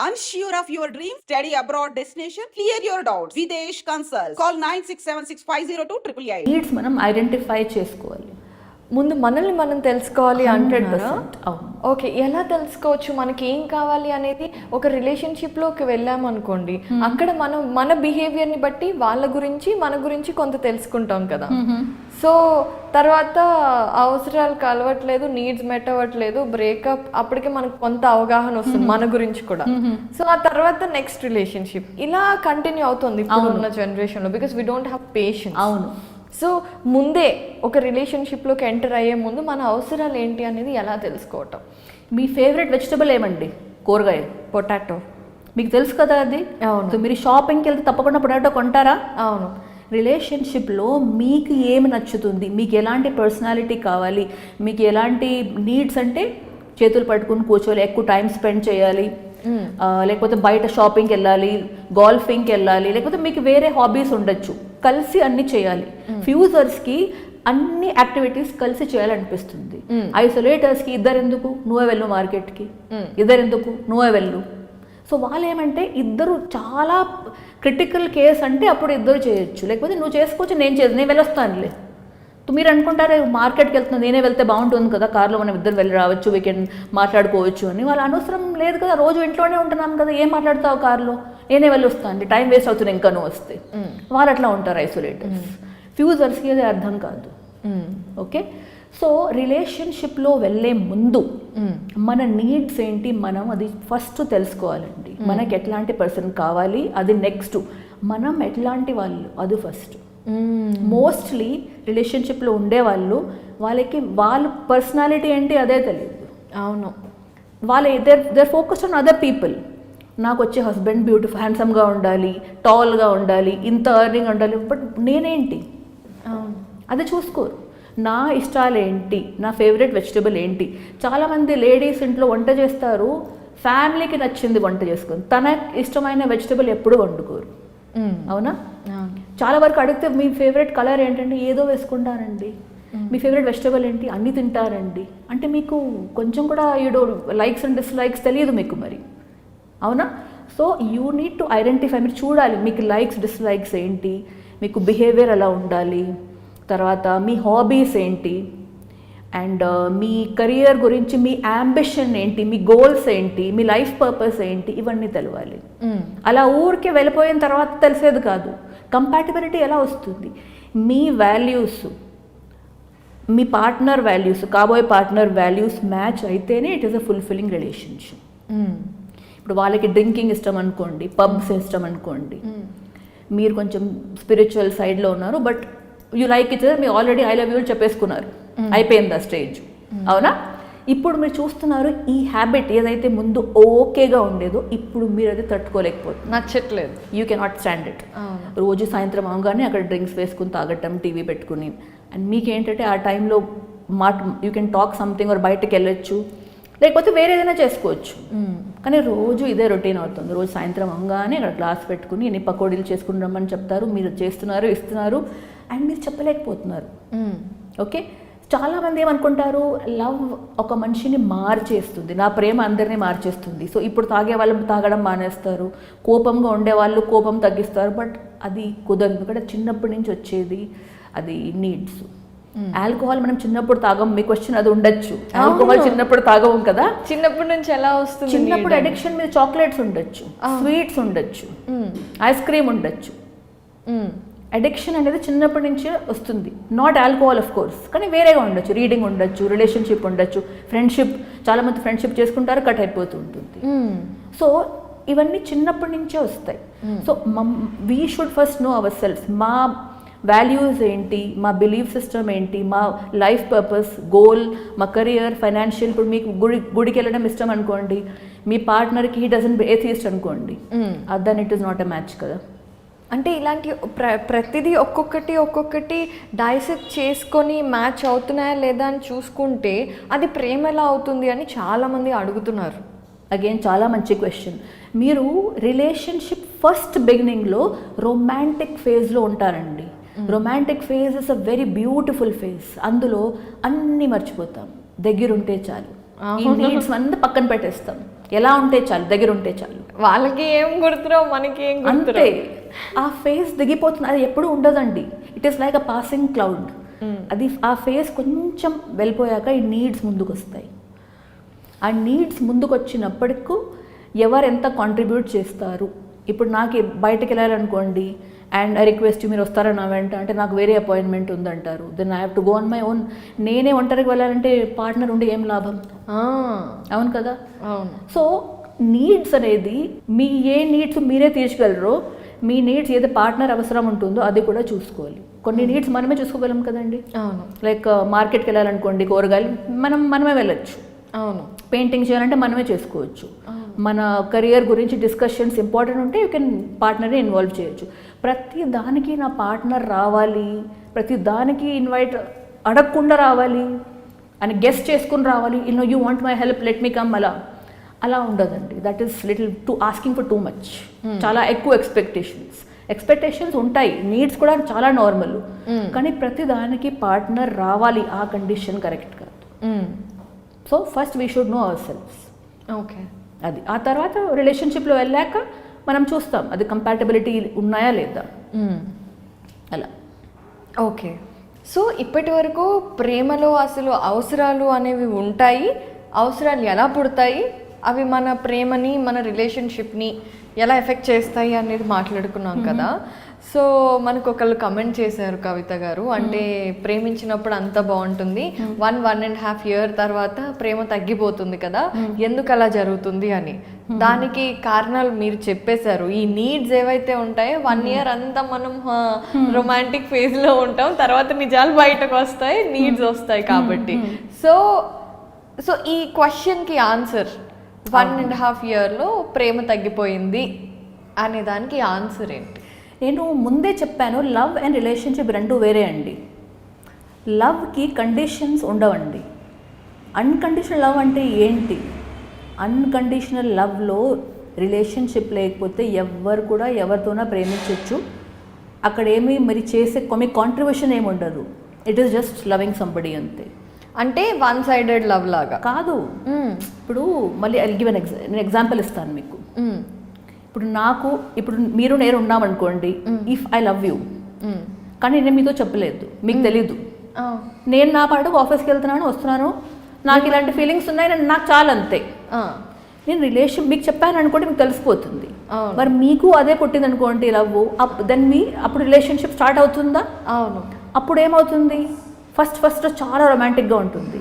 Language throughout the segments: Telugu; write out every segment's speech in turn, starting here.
Unsure of your dream? Study abroad destination? Clear your doubts. Videsh Consult. Call 9676502888. Needs మనం ఐడెంటిఫై చేసుకోవాలి. ముందు మనల్ని మనం తెలుసుకోవాలి 100%. అవును. ఓకే, ఎలా తెలుసుకోవచ్చు మనకి ఏం కావాలి అనేది? ఒక రిలేషన్షిప్లోకి వెళ్ళాము అనుకోండి, అక్కడ మనం మన బిహేవియర్ని బట్టి వాళ్ళ గురించి మన గురించి కొంత తెలుసుకుంటాం కదా. సో తర్వాత అవసరాలు కలవట్లేదు, నీడ్స్ మెట్ అవ్వట్లేదు, బ్రేకప్, అప్పటికే మనకు కొంత అవగాహన వస్తుంది మన గురించి కూడా. సో ఆ తర్వాత నెక్స్ట్ రిలేషన్షిప్ ఇలా కంటిన్యూ అవుతుంది ఇప్పుడు ఉన్న జనరేషన్లో, because we don't have patience. అవును. సో ముందే ఒక రిలేషన్షిప్లోకి ఎంటర్ అయ్యే ముందు మన అవసరాలు ఏంటి అనేది ఎలా తెలుసుకోవటం? మీ ఫేవరెట్ వెజిటబుల్ ఏమండి? కూరగాయ. పొటాటో. మీకు తెలుసు కదా అది. అవును. సో మీరు షాపింగ్కి వెళ్తే తప్పకుండా పొటాటో కొంటారా? అవును. రిలేషన్షిప్లో మీకు ఏమి నచ్చుతుంది, మీకు ఎలాంటి పర్సనాలిటీ కావాలి, మీకు ఎలాంటి నీడ్స్ అంటే చేతులు పట్టుకుని కూర్చోవాలి, ఎక్కువ టైం స్పెండ్ చేయాలి, లేకపోతే బయట షాపింగ్కి వెళ్ళాలి, గోల్ఫింగ్కి వెళ్ళాలి, లేకపోతే మీకు వేరే హాబీస్ ఉండొచ్చు, కలిసి అన్ని చేయాలి. ఫ్యూజర్స్కి అన్ని యాక్టివిటీస్ కలిసి చేయాలనిపిస్తుంది. ఐసోలేటర్స్కి ఇద్దరెందుకు, నువ్వే వెళ్ళు మార్కెట్కి, ఇద్దరెందుకు, నువ్వే వెళ్ళు. సో వాళ్ళు ఏమంటే ఇద్దరు చాలా క్రిటికల్ కేస్ అంటే అప్పుడు ఇద్దరు చేయొచ్చు, లేకపోతే నువ్వు చేసుకోవచ్చు, నేను వెళ్ళొస్తానులే. మీరు అనుకుంటారు మార్కెట్కి వెళ్తున్నా, నేనే వెళ్తే బాగుంటుంది కదా, కార్లో మనం ఇద్దరు వెళ్ళి రావచ్చు, వీకెండ్ మాట్లాడుకోవచ్చు అని. వాళ్ళు అనవసరం లేదు కదా, రోజు ఇంట్లోనే ఉంటున్నాం కదా, ఏం మాట్లాడతావు కార్లో, నేనే వెళ్ళి వస్తాను, టైం వేస్ట్ అవుతుంది ఇంకా నువ్వు వస్తే. వాళ్ళు అట్లా ఉంటారు ఐసోలేటర్స్. ఫ్యూజర్స్కి అది అర్థం కాదు. ఓకే, సో రిలేషన్షిప్లో వెళ్ళే ముందు మన నీడ్స్ ఏంటి మనం అది ఫస్ట్ తెలుసుకోవాలండి. మనకి ఎట్లాంటి పర్సన్ కావాలి అది నెక్స్ట్, మనం ఎట్లాంటి వాళ్ళు అది ఫస్ట్. మోస్ట్లీ రిలేషన్షిప్లో ఉండేవాళ్ళు వాళ్ళకి వాళ్ళ పర్సనాలిటీ ఏంటి అదే తెలియదు. అవును. వాళ్ళు their focused on other people. నాకు వచ్చే హస్బెండ్ బ్యూటిఫుల్ హ్యాండ్సమ్గా ఉండాలి, టాల్గా ఉండాలి, ఇంత ఎర్నింగ్ ఉండాలి, బట్ నేనేంటి అది చూసుకోరు. నా ఇష్టాలు ఏంటి, నా ఫేవరెట్ వెజిటబుల్ ఏంటి. చాలామంది లేడీస్ ఇంట్లో వంట చేస్తారు, ఫ్యామిలీకి నచ్చింది వంట చేసుకొని తన ఇష్టమైన వెజిటబుల్ ఎప్పుడు వండుకోరు. అవునా? చాలా వరకు అడిగితే మీ ఫేవరెట్ కలర్ ఏంటంటే ఏదో వేసుకుంటారండి, మీ ఫేవరెట్ వెజిటబుల్ ఏంటి అన్నీ తింటారండి అంటే మీకు కొంచెం కూడా లైక్స్ అండ్ డిస్లైక్స్ తెలియదు మీకు మరి. అవునా? So you need to identify. మీరు చూడాలి మీకు లైక్స్ డిస్లైక్స్ ఏంటి, మీకు బిహేవియర్ ఎలా ఉండాలి, తర్వాత మీ హాబీస్ ఏంటి, అండ్ మీ కెరియర్ గురించి మీ అంబిషన్ ఏంటి, మీ గోల్స్ ఏంటి, మీ లైఫ్ పర్పస్ ఏంటి, ఇవన్నీ తెలవాలి. అలా ఊరికే వెళ్ళిపోయిన తర్వాత తెలిసేది కాదు. కంపాటిబిలిటీ ఎలా వస్తుంది? మీ వాల్యూస్, మీ పార్ట్నర్ వాల్యూస్, కాబోయే పార్ట్నర్ వాల్యూస్ మ్యాచ్ అయితేనే it is a fulfilling relationship. ఇప్పుడు వాళ్ళకి డ్రింకింగ్ ఇష్టం అనుకోండి, పబ్స్ ఇష్టం అనుకోండి, మీరు కొంచెం స్పిరిచువల్ సైడ్లో ఉన్నారు, బట్ యూ లైక్ ఇట్, మీరు ఆల్రెడీ ఐ లవ్ యూ చెప్పేసుకున్నారు, అయిపోయింది ఆ స్టేజ్. అవునా? ఇప్పుడు మీరు చూస్తున్నారు ఈ హ్యాబిట్ ఏదైతే ముందు ఓకేగా ఉండేదో ఇప్పుడు మీరు అది తట్టుకోలేకపోతుంది, నచ్చట్లేదు, యూ కెనాట్ స్టాండ్ ఇట్. రోజు సాయంత్రం అవగానే అక్కడ డ్రింక్స్ వేసుకుని తాగటం, టీవీ పెట్టుకుని, అండ్ మీకేంటంటే ఆ టైంలో you can talk something, or బయటకు వెళ్ళొచ్చు, లేకపోతే వేరే ఏదైనా చేసుకోవచ్చు. కానీ రోజు ఇదే రొటీన్ అవుతుంది. రోజు సాయంత్రం అవగానే అక్కడ గ్లాస్ పెట్టుకుని ఎన్ని పకోడీలు చేసుకుని రమ్మని చెప్తారు, మీరు చేస్తున్నారు, ఇస్తున్నారు, అండ్ మీరు చెప్పలేకపోతున్నారు. ఓకే, చాలామంది ఏమనుకుంటారు, లవ్ ఒక మనిషిని మార్చేస్తుంది, నా ప్రేమ అందరినీ మార్చేస్తుంది. సో ఇప్పుడు తాగే వాళ్ళు తాగడం మానేస్తారు, కోపంగా ఉండేవాళ్ళు కోపం తగ్గిస్తారు, బట్ అది కుదరదు. ఎందుకంటే చిన్నప్పటి నుంచి వచ్చేది అది నీడ్స్. ఆల్కహాల్ మనం చిన్నప్పుడు తాగం, మీ క్వశ్చన్ అది ఉండొచ్చు, ఆల్కహాల్ చిన్నప్పుడు తాగం కదా. చిన్నప్పటి నుంచి ఎలా వస్తుంది? చిన్నప్పుడు అడిక్షన్ మీద చాక్లెట్స్ ఉండొచ్చు, స్వీట్స్ ఉండొచ్చు, ఐస్ క్రీమ్ ఉండొచ్చు. అడిక్షన్ అనేది చిన్నప్పటి నుంచి వస్తుంది, నాట్ ఆల్కహాల్ ఆఫ్ కోర్స్, కానీ వేరేగా ఉండొచ్చు, రీడింగ్ ఉండొచ్చు, రిలేషన్షిప్ ఉండొచ్చు, ఫ్రెండ్షిప్. చాలామంది ఫ్రెండ్షిప్ చేసుకుంటారు, కట్ అయిపోతూ ఉంటుంది. సో ఇవన్నీ చిన్నప్పటి నుంచే వస్తాయి. So we should first know our self. మా వాల్యూస్ ఏంటి, మా బిలీఫ్ సిస్టమ్ ఏంటి, మా లైఫ్ పర్పస్, గోల్, మా కెరియర్, ఫైనాన్షియల్. ఇప్పుడు మీకు గుడికి వెళ్ళడం ఇష్టం అనుకోండి, మీ పార్ట్నర్కి హీ డజంట్ ఏథియిస్ట్ అనుకోండి, then it is not a match కదా. అంటే ఇలాంటి ప్రతిదీ ఒక్కొక్కటి డైసెక్ట్ చేసుకొని మ్యాచ్ అవుతున్నాయా లేదా అని చూసుకుంటే అది ప్రేమ ఎలా అవుతుంది అని చాలామంది అడుగుతున్నారు. అగైన్ చాలా మంచి క్వశ్చన్. మీరు రిలేషన్షిప్ ఫస్ట్ బిగినింగ్లో రొమాంటిక్ ఫేజ్లో ఉంటారండి. Romantic phase is a very beautiful phase. అందులో అన్నీ మర్చిపోతాం, దగ్గరుంటే చాలు, ఈ నీడ్స్ అంతా పక్కన పెట్టేస్తాం. ఎలా ఉంటే చాలు, దగ్గర ఉంటే చాలు. వాళ్ళకి ఏం గుర్తురావు, మనకి ఏం అంతే. గుర్తురావు. ఆ ఫేస్ దిగిపోతుంది, అది ఎప్పుడు ఉండదండి. It is like a passing cloud. అది ఆ ఫేస్ కొంచెం వెళ్ళిపోయాక ఈ నీడ్స్ ముందుకు వస్తాయి. ఆ నీడ్స్ ముందుకు వచ్చినప్పటికీ ఎవరు ఎంత కాంట్రిబ్యూట్ చేస్తారు. ఇప్పుడు నాకు బయటకు వెళ్ళాలనుకోండి, అండ్ ఐ రిక్వెస్ట్ మీరు వస్తారా నా వెంట అంటే నాకు వేరే అపాయింట్మెంట్ ఉందంటారు, then I have to go on my own. నేనే ఒంటరికి వెళ్ళాలంటే పార్ట్నర్ ఉండి ఏం లాభం? అవును కదా. అవును. సో నీడ్స్ అనేది మీ ఏ నీడ్స్ మీరే తీర్చగలరో, మీ నీడ్స్ ఏదో పార్ట్నర్ అవసరం ఉంటుందో అది కూడా చూసుకోవాలి. కొన్ని నీడ్స్ మనమే చూసుకోగలం కదండి. అవును. లైక్ మార్కెట్కి వెళ్ళాలనుకోండి, కూరగాయలు మనమే వెళ్ళచ్చు. అవును. పెయింటింగ్ చేయాలంటే మనమే చేసుకోవచ్చు. మన కెరియర్ గురించి డిస్కషన్స్ ఇంపార్టెంట్ ఉంటే యూ కెన్ పార్ట్నర్ని ఇన్వాల్వ్ చేయొచ్చు. ప్రతి దానికి నా పార్ట్నర్ రావాలి, ప్రతి దానికి ఇన్వైట్ అడగకుండా రావాలి అని గెస్ట్ చేసుకుని రావాలి, you want my help let me come, అలా ఉండదండి. That is little to asking for too much. చాలా ఎక్కువ ఎక్స్పెక్టేషన్స్ ఉంటాయి. నీడ్స్ కూడా చాలా నార్మల్, కానీ ప్రతి దానికి పార్ట్నర్ రావాలి. ఆ కండిషన్ కరెక్ట్ కాదు. So first we should know our selves. Okay. అది ఆ తర్వాత రిలేషన్షిప్లో వెళ్ళాక మనం చూస్తాం అది కంపాటబిలిటీ ఉన్నాయా లేదా అలా. ఓకే. సో ఇప్పటి వరకు ప్రేమలో అసలు అవసరాలు అనేవి ఉంటాయి, అవసరాలు ఎలా పుడతాయి, అవి మన ప్రేమని మన రిలేషన్షిప్ని ఎలా ఎఫెక్ట్ చేస్తాయి అనేది మాట్లాడుకున్నాం కదా. సో మనకు ఒకళ్ళు కమెంట్ చేశారు కవిత గారు, అంటే ప్రేమించినప్పుడు అంత బాగుంటుంది, 1.5 year తర్వాత ప్రేమ తగ్గిపోతుంది కదా, ఎందుకు అలా జరుగుతుంది అని. దానికి కారణాలు మీరు చెప్పేశారు. ఈ నీడ్స్ ఏవైతే ఉంటాయో 1 year అంతా మనం రొమాంటిక్ ఫేజ్లో ఉంటాం, తర్వాత నిజాలు బయటకు వస్తాయి, నీడ్స్ వస్తాయి కాబట్టి. సో ఈ క్వశ్చన్కి ఆన్సర్ 1.5 yearలో ప్రేమ తగ్గిపోయింది అనే దానికి ఆన్సర్ ఏంటి? నేను ముందే చెప్పాను, లవ్ అండ్ రిలేషన్షిప్ రెండు వేరే అండి. లవ్కి కండిషన్స్ ఉండవండి. అన్కండిషనల్ లవ్ అంటే ఏంటి? అన్కండిషనల్ లవ్లో రిలేషన్షిప్ లేకపోతే ఎవ్వరు కూడా ఎవరితోనా ప్రేమించవచ్చు. అక్కడ ఏమి మరి చేసే కొన్ని కాంట్రిబ్యూషన్ ఏమి ఉండదు. It is just loving somebody అంతే. అంటే వన్ సైడెడ్ లవ్ లాగా కాదు. ఇప్పుడు మళ్ళీ ఐ గివ్ నేను ఎగ్జాంపుల్ ఇస్తాను మీకు. ఇప్పుడు మీరు నేను ఉన్నామనుకోండి, ఇఫ్ ఐ లవ్ యూ, కానీ నేను మీతో చెప్పలేదు, మీకు తెలీదు, నేను నా పాటు ఆఫీస్కి వెళ్తున్నాను వస్తున్నాను, నాకు ఇలాంటి ఫీలింగ్స్ ఉన్నాయి, నాకు చాలా అంతే. నేను మీకు చెప్పాను అనుకోండి, మీకు తెలిసిపోతుంది. మరి మీకు అదే పుట్టింది అనుకోండి లవ్, దెన్ అప్పుడు రిలేషన్షిప్ స్టార్ట్ అవుతుందా? అవును. అప్పుడు ఏమవుతుంది? ఫస్ట్ చాలా రొమాంటిక్గా ఉంటుంది.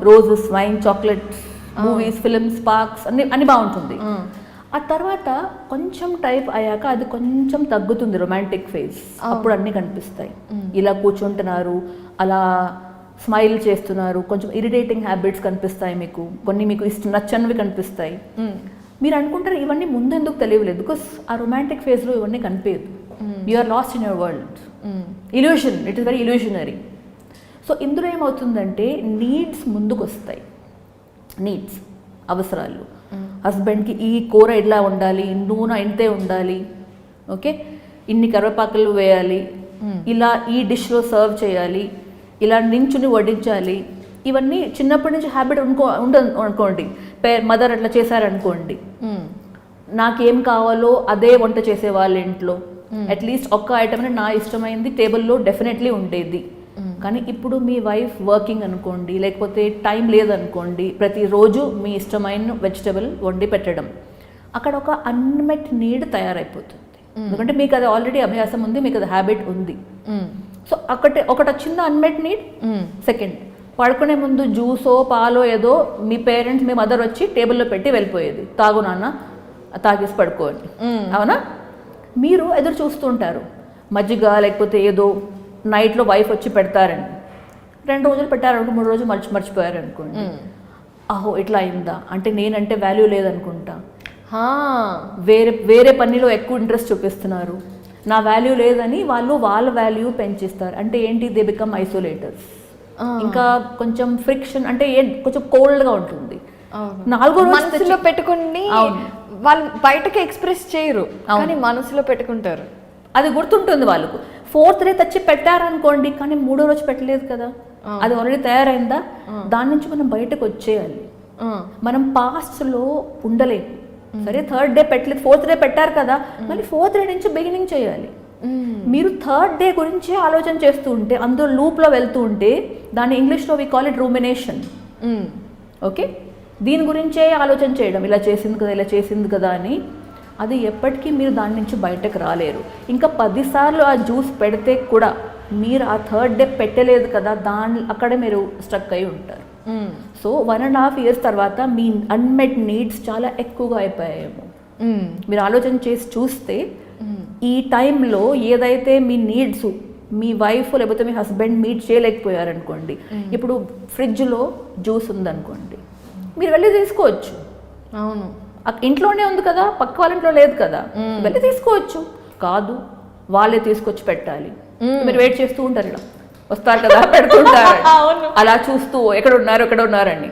Roses, wine, chocolates, movies, films, parks అన్ని బాగుంటుంది. ఆ తర్వాత కొంచెం టైప్ అయ్యాక అది కొంచెం తగ్గుతుంది రొమాంటిక్ ఫేజ్. అప్పుడు అన్నీ కనిపిస్తాయి. ఇలా కూర్చుంటున్నారు, అలా స్మైల్ చేస్తున్నారు, కొంచెం ఇరిటేటింగ్ హ్యాబిట్స్ కనిపిస్తాయి మీకు, కొన్ని మీకు నచ్చనివి కనిపిస్తాయి. మీరు అనుకుంటారు ఇవన్నీ ముందు ఎందుకు తెలియలేదు, బికాస్ ఆ రొమాంటిక్ ఫేజ్లో ఇవన్నీ కనిపించదు. You are lost in your world. Illusion, it is very illusionary. So ఇందులో ఏమవుతుందంటే నీడ్స్ ముందుకు వస్తాయి. నీడ్స్, అవసరాలు. హస్బెండ్కి ఈ కూర ఇట్లా ఉండాలి, నూనె ఇంతే ఉండాలి, ఓకే, ఇన్ని కరివేపాకులు వేయాలి, ఇలా ఈ డిష్లో సర్వ్ చేయాలి, ఇలా నించుని వడ్డించాలి. ఇవన్నీ చిన్నప్పటి నుంచి హ్యాబిట్ అనుకోండి. మదర్ అట్లా చేశారనుకోండి, నాకేం కావాలో అదే వంట చేసే వాళ్ళ ఇంట్లో అట్లీస్ట్ ఒక్క ఐటమ్ని నా ఇష్టమైంది టేబుల్లో డెఫినెట్లీ ఉండేది. కానీ ఇప్పుడు మీ వైఫ్ వర్కింగ్ అనుకోండి, లేకపోతే టైం లేదనుకోండి, ప్రతిరోజు మీ ఇష్టమైన వెజిటబుల్ వండి పెట్టడం, అక్కడ ఒక అన్మెట్ నీడ్ తయారైపోతుంది. ఎందుకంటే మీకు అది ఆల్రెడీ అభ్యాసం ఉంది, మీకు అది హ్యాబిట్ ఉంది. సో ఒకటి వచ్చింది అన్మెట్ నీడ్. సెకండ్, పడుకునే ముందు జ్యూసో పాలో ఏదో మీ పేరెంట్స్, మీ మదర్ వచ్చి టేబుల్లో పెట్టి వెళ్ళిపోయేది, తాగు నాన్న, తాగేసి పడుకోండి, అవునా? మీరు ఎదురు చూస్తుంటారు, మజ్జిగ లేకపోతే ఏదో నైట్లో వైఫ్ వచ్చి పెడతారండి. 2 రోజులు పెట్టారనుకో, 3 రోజులు మర్చిపోయారు అనుకోండి, అహో ఇట్లా అయిందా అంటే నేనంటే వాల్యూ లేదనుకుంటా, వేరే పనిలో ఎక్కువ ఇంట్రెస్ట్ చూపిస్తున్నారు, నా వాల్యూ లేదని వాళ్ళ వాల్యూ పెంచిస్తారు. అంటే ఏంటి? They become isolators. ఇంకా కొంచెం ఫ్రిక్షన్, అంటే కొంచెం కోల్డ్గా ఉంటుంది. 4వ మనసులో పెట్టుకుని వాళ్ళు బయటకి ఎక్స్ప్రెస్ చేయరు, కానీ మనసులో పెట్టుకుంటారు. అది గుర్తుంటుంది వాళ్ళకు. 4th డే తెచ్చి పెట్టారనుకోండి, కానీ 3వ రోజు పెట్టలేదు కదా, అది ఆల్రెడీ తయారైందా, దాని నుంచి మనం బయటకు వచ్చేయాలి. మనం పాస్ట్లో ఉండలేము. సరే థర్డ్ డే పెట్టలేదు, ఫోర్త్ డే పెట్టారు కదా, మళ్ళీ ఫోర్త్ డే నుంచి బిగినింగ్ చేయాలి. మీరు థర్డ్ డే గురించి ఆలోచన చేస్తూ ఉంటే, అందులో లూప్లో వెళ్తూ ఉంటే, దాన్ని ఇంగ్లీష్లో వి కాల్ ఇట్ రూమినేషన్. ఓకే, దీని గురించే ఆలోచన చేయడం, ఇలా చేసింది కదా, ఇలా చేసింది కదా అని. అది ఎప్పటికీ మీరు దాని నుంచి బయటకు రాలేరు. ఇంకా 10 సార్లు ఆ జ్యూస్ పెడితే కూడా మీరు ఆ థర్డ్ డే పెట్టలేదు కదా, అక్కడే మీరు స్ట్రక్ అయి ఉంటారు. సో 1.5 years తర్వాత మీ అన్మెట్ నీడ్స్ చాలా ఎక్కువగా అయిపోయాయేమో. మీరు ఆలోచన చేసి చూస్తే ఈ టైంలో ఏదైతే మీ నీడ్స్ మీ వైఫ్ లేకపోతే మీ హస్బెండ్ మీట్ చేయలేకపోయారనుకోండి, ఇప్పుడు ఫ్రిడ్జ్లో జ్యూస్ ఉందనుకోండి, మీరు వెళ్ళి తీసుకోవచ్చు. అవును, ఇంట్లోనే ఉంది కదా, పక్క వాళ్ళ ఇంట్లో లేదు కదా, వెళ్ళి తీసుకోవచ్చు. కాదు, వాళ్ళే తీసుకొచ్చి పెట్టాలి. మీరు వెయిట్ చేస్తూ ఉంటారు, ఇలా వస్తారు కదా, పెడుతుంటారు, అలా చూస్తూ ఎక్కడ ఉన్నారని.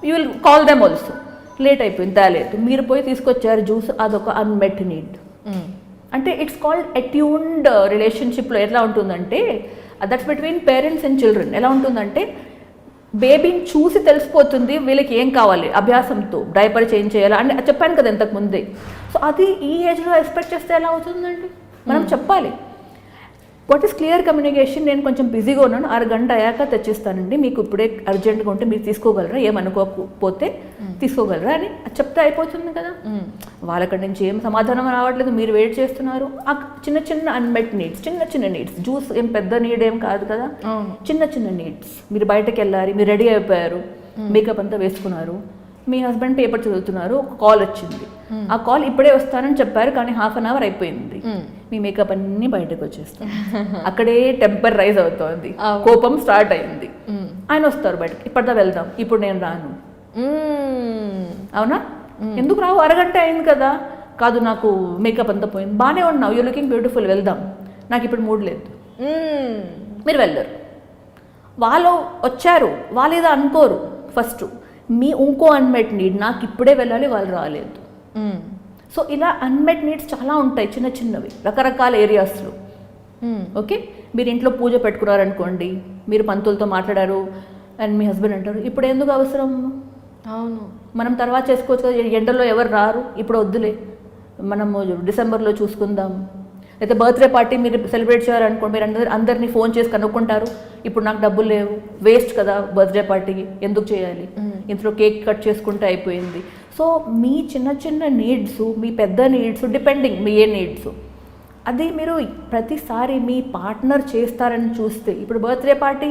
You will call them also. Late అయిపోయింది, తేలేదు, మీరు పోయి తీసుకొచ్చారు జ్యూస్, అదొక అన్మెట్ నీడ్. అంటే ఇట్స్ కాల్డ్ అట్యూన్డ్ రిలేషన్షిప్లో ఎట్లా ఉంటుందంటే, that's between parents and children. ఎలా ఉంటుందంటే, బేబీని చూసి తెలిసిపోతుంది వీళ్ళకి ఏం కావాలి, అభ్యాసంతో డైపర్ చేంజ్ చేయాలి అని చెప్పాను కదా ఇంతకు ముందే. సో అది ఈ ఏజ్లో ఎక్స్పెక్ట్ చేస్తే ఎలా అవుతుందండి? మనం చెప్పాలి. What is clear communication? నేను కొంచెం బిజీగా ఉన్నాను, 1 గంట అయ్యాక తెచ్చిస్తానండి, మీకు ఇప్పుడే అర్జెంట్గా ఉంటే మీరు తీసుకోగలరా, ఏమనుకోకపోతే తీసుకోగలరా అని చెప్తే అయిపోతుంది కదా. వాళ్ళక్కడి నుంచి ఏం సమాధానం రావట్లేదు, మీరు వెయిట్ చేస్తున్నారు. ఆ చిన్న అన్మెట్ నీడ్స్, చిన్న నీడ్స్. జ్యూస్ ఏం పెద్ద నీడ్ ఏం కాదు కదా, చిన్న నీడ్స్. మీరు బయటకు వెళ్ళాలి, మీరు రెడీ అయిపోయారు, మేకప్ అంతా వేసుకున్నారు, మీ హస్బెండ్ పేపర్ చదువుతున్నారు, ఒక కాల్ వచ్చింది. ఆ కాల్ ఇప్పుడే వస్తానని చెప్పారు, కానీ 1/2 hour అయిపోయింది. మీ మేకప్ అన్నీ బయటకు వచ్చేస్తాం, అక్కడే టెంపర్ రైజ్ అవుతోంది, కోపం స్టార్ట్ అయింది. ఆయన వస్తారు బయటకు, ఇప్పటిదా వెళ్దాం, ఇప్పుడు నేను రాను. అవునా? ఎందుకు రావు, 1 గంట అయింది కదా. కాదు, నాకు మేకప్ అంతా పోయింది, బాగానే ఉన్నావు, యూ లుకింగ్ బ్యూటిఫుల్, వెళ్దాం, నాకు ఇప్పుడు మూడ్ లేదు. మీరు వెళ్ళరు. వాళ్ళు వచ్చారు, వాళ్ళు ఏదో అనుకోరు. ఫస్ట్ మీ ఇంకో అన్మెట్ నీడ్, నాకు ఇప్పుడే వెళ్ళాలి, వాళ్ళు రాలేదు. సో ఇలా అన్మెట్ నీడ్స్ చాలా ఉంటాయి, చిన్నవి, రకరకాల ఏరియాస్లో. ఓకే, మీరు ఇంట్లో పూజ పెట్టుకున్నారనుకోండి, మీరు పంతులతో మాట్లాడారు అండ్ మీ హస్బెండ్ అంటారు, ఇప్పుడు ఎందుకు అవసరం, అవును మనం తర్వాత చేసుకోవచ్చు కదా, ఎండలో ఎవరు రారు, ఇప్పుడు వద్దులే, మనము డిసెంబర్లో చూసుకుందాం. అయితే బర్త్డే పార్టీ మీరు సెలబ్రేట్ చేయాలనుకోండి, మీరు అందరినీ ఫోన్ చేసి కనుక్కుంటారు, ఇప్పుడు నాకు డబ్బులు లేవు, వేస్ట్ కదా బర్త్డే పార్టీకి, ఎందుకు చేయాలి, ఇంట్లో కేక్ కట్ చేసుకుంటే అయిపోయింది. సో మీ చిన్న నీడ్స్, మీ పెద్ద నీడ్స్, డిపెండింగ్ మీ ఏ నీడ్స్, అది మీరు ప్రతిసారి మీ పార్ట్నర్ చేస్తారని చూస్తే, ఇప్పుడు బర్త్డే పార్టీ,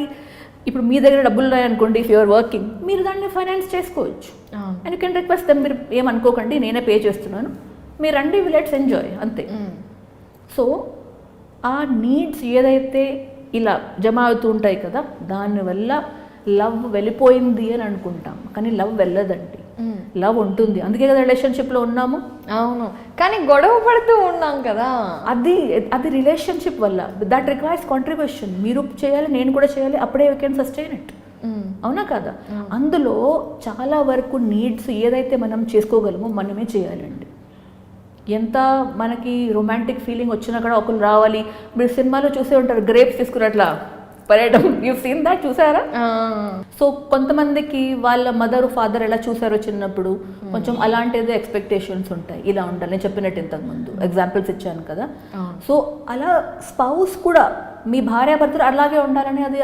ఇప్పుడు మీ దగ్గర డబ్బులు ఉన్నాయనుకోండి, ఇఫ్ యూఆర్ వర్కింగ్, మీరు దాన్ని ఫైనాన్స్ చేసుకోవచ్చు. And you can request them, మీరు ఏమనుకోకండి, నేనే పే చేస్తున్నాను, మీరు రండి, లెట్స్ ఎంజాయ్, అంతే. సో ఆ నీడ్స్ ఏదైతే ఇలా జమ అవుతూ ఉంటాయి కదా, దానివల్ల లవ్ వెళ్ళిపోయింది అని అనుకుంటాం, కానీ లవ్ వెళ్ళదండి, లవ్ ఉంటుంది. అందుకే కదా రిలేషన్షిప్లో ఉన్నాము. అవును, కానీ గొడవ పడుతూ ఉన్నాం కదా, అది రిలేషన్షిప్ వల్ల. That requires contribution. మీరు చేయాలి, నేను కూడా చేయాలి, అప్పుడే యూ కెన్ సస్టైన్ ఇట్. అవునా కదా? అందులో చాలా వరకు నీడ్స్ ఏదైతే మనం చేసుకోగలమో మనమే చేయాలండి. ఎంత మనకి రొమాంటిక్ ఫీలింగ్ వచ్చినా కూడా ఒకరు రావాలి. మీరు సినిమాలో చూసే ఉంటారు, గ్రేప్స్ తీసుకుని అట్లా పర్యటం, యూ సీన్ దాట్, చూసారా? సో కొంతమందికి వాళ్ళ మదర్ ఫాదర్ ఎలా చూసారో చిన్నప్పుడు, కొంచెం అలాంటిది ఎక్స్పెక్టేషన్స్ ఉంటాయి, ఇలా ఉండాలి. నేను చెప్పినట్టు ఇంతకుముందు ఎగ్జాంపుల్స్ ఇచ్చాను కదా. సో అలా స్పౌస్ కూడా, మీ భార్యాభర్తలు అలాగే ఉండాలని అది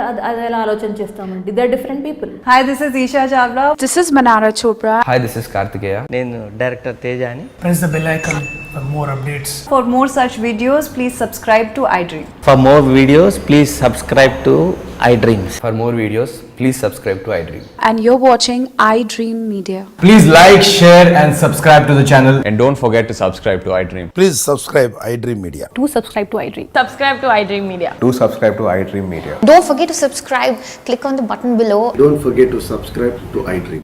ఎలా ఆలోచన చేస్తామండి. They are different people. Hi, this is Isha Chavla. This is Manara Chopra. Hi, this is Kartikeya. నేను director తేజాని. Press the bell icon for more updates. For more such videos, please subscribe to iDream. For more videos, please subscribe to iDreams. For more videos, please subscribe to iDream. And you're watching iDream Media. Please like, share and subscribe to the channel. And don't forget to subscribe to iDream. Please subscribe iDream Media. Do subscribe to iDream. subscribe to iDream Media. Do subscribe to iDream Media. Don't forget to subscribe. Click on the button below. Don't forget to subscribe to iDream.